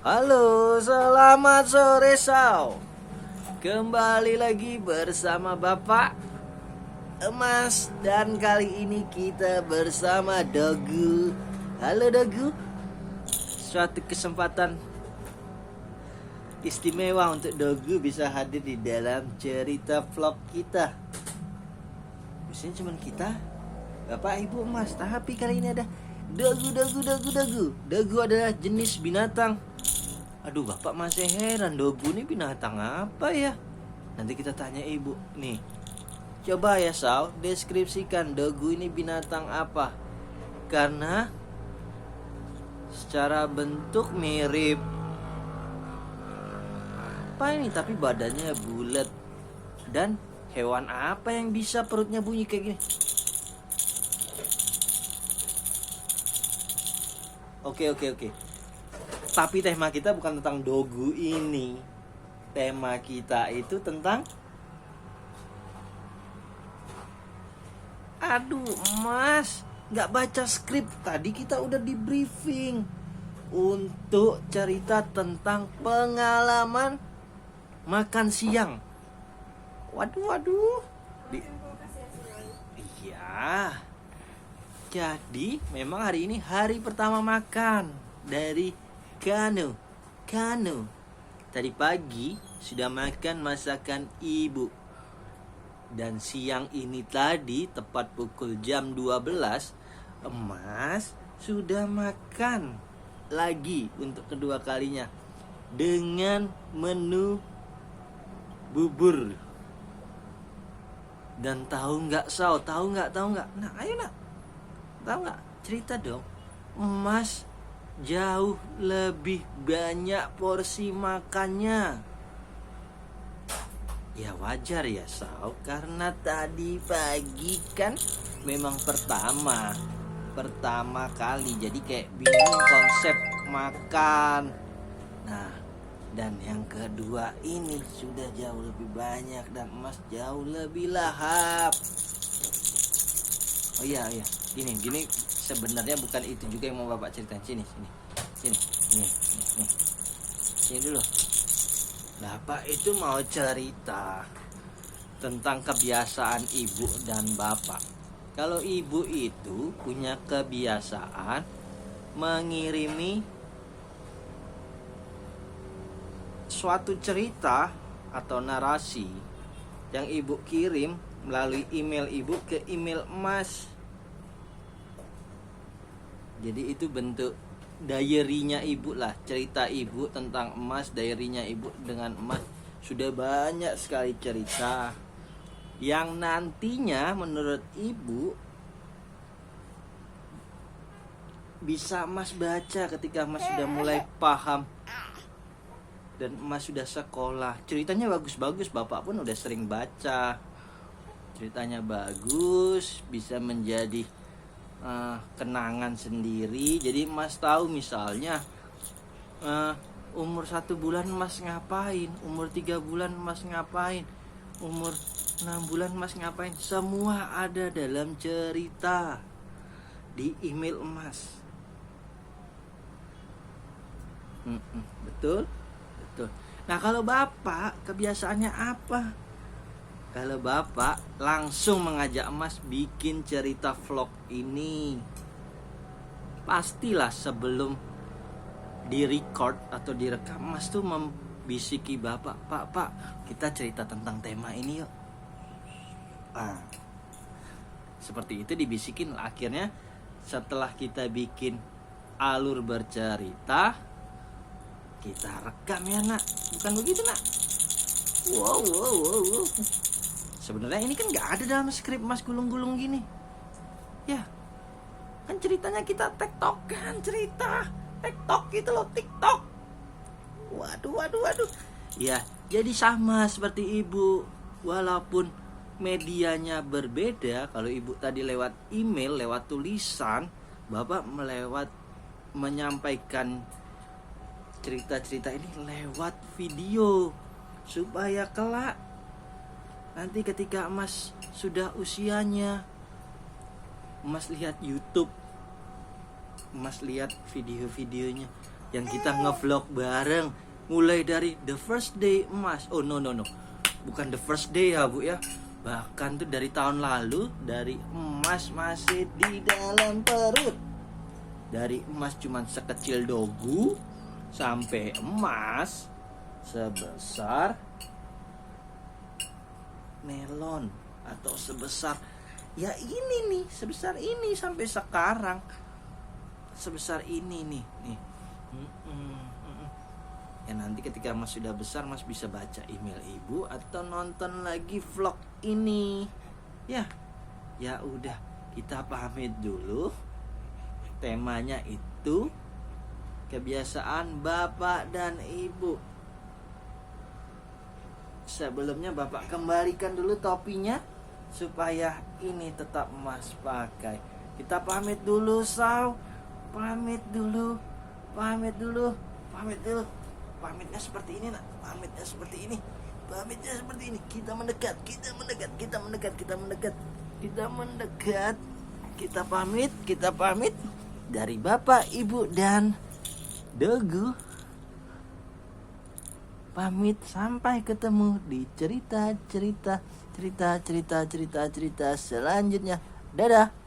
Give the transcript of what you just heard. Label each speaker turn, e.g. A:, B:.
A: Halo, selamat sore Sao. Kembali lagi bersama Bapak Emas. Dan kali ini kita bersama Dogu. Halo Dogu. Suatu kesempatan istimewa untuk Dogu bisa hadir di dalam cerita vlog kita. Biasanya cuma kita, Bapak Ibu Emas. Tapi kali ini ada Dogu. Dogu adalah jenis binatang. Aduh, Bapak masih heran, Dogu ini binatang apa ya? Nanti kita tanya Ibu. Nih, coba ya Sal, deskripsikan Dogu ini binatang apa? Karena secara bentuk mirip apa ini, tapi badannya bulat. Dan hewan apa yang bisa perutnya bunyi kayak gini? Oke. Tapi tema kita bukan tentang Dogu ini. Tema kita itu tentang... Aduh, Mas, nggak baca skrip. Tadi kita udah di briefing untuk cerita tentang pengalaman makan siang. Waduh. Iya. Jadi, memang hari ini hari pertama makan dari Kano. Tadi pagi sudah makan masakan ibu. Dan siang ini tadi tepat pukul jam 12, Emas sudah makan lagi untuk kedua kalinya dengan menu bubur. Dan tahu nggak Sao? Tahu nggak? Nah, ayo nak. Tahu nggak? Cerita dong. Emas jauh lebih banyak porsi makannya. Ya wajar ya Sao, karena tadi pagi kan memang pertama kali, jadi kayak bingung konsep makan. Nah, dan yang kedua ini sudah jauh lebih banyak dan Emas jauh lebih lahap. Oh iya, gini sebenarnya bukan itu juga yang mau Bapak ceritain. Sini dulu. Bapak itu mau cerita tentang kebiasaan ibu dan bapak. Kalau ibu itu punya kebiasaan mengirimi suatu cerita atau narasi yang ibu kirim melalui email ibu ke email Emas. Jadi itu bentuk diary-nya ibu lah, cerita ibu tentang Emas, diary-nya ibu dengan Emas. Sudah banyak sekali cerita yang nantinya menurut ibu bisa Emas baca ketika Emas sudah mulai paham dan Emas sudah sekolah. Ceritanya bagus-bagus, Bapak pun udah sering baca. Ceritanya bagus, bisa menjadi kenangan sendiri. Jadi Mas tahu misalnya umur 1 bulan Mas ngapain, umur 3 bulan Mas ngapain, umur 6 bulan Mas ngapain. Semua ada dalam cerita di email Mas. Betul. Nah, kalau Bapak kebiasaannya apa? Kalau Bapak langsung mengajak Emas bikin cerita vlog ini, pastilah sebelum di-record atau direkam, Emas tuh membisiki Bapak, Pak, kita cerita tentang tema ini yuk. Seperti itu dibisikin. Akhirnya setelah kita bikin alur bercerita, kita rekam ya nak. Bukan begitu nak? Wow. Sebenarnya ini kan nggak ada dalam skrip Mas, gulung-gulung gini. Ya, kan ceritanya kita tektokan cerita. Tektok gitu loh, TikTok. Waduh. Ya, jadi sama seperti ibu. Walaupun medianya berbeda. Kalau ibu tadi lewat email, lewat tulisan, Bapak menyampaikan cerita-cerita ini lewat video. Supaya kelak nanti ketika Emas sudah usianya, Emas lihat YouTube, Emas lihat video-videonya, yang kita ngevlog bareng mulai dari the first day Mas. Oh no, bukan the first day ya Bu ya, bahkan tuh dari tahun lalu, dari Mas masih di dalam perut, dari Mas cuman sekecil dogu sampai Mas sebesar melon atau sebesar ya ini nih, sebesar ini sampai sekarang sebesar ini nih. Ya nanti ketika Mas sudah besar, Mas bisa baca email ibu atau nonton lagi vlog ini. Ya udah, kita pamit dulu. Temanya itu kebiasaan bapak dan ibu. Sebelumnya bapak kembalikan dulu topinya supaya ini tetap Mas pakai. Kita pamit dulu, Saw. Pamit dulu. Pamitnya seperti ini, nak. Pamitnya seperti ini. Kita mendekat. Kita pamit dari bapak, ibu dan dogu. Pamit sampai ketemu di cerita selanjutnya. Dadah.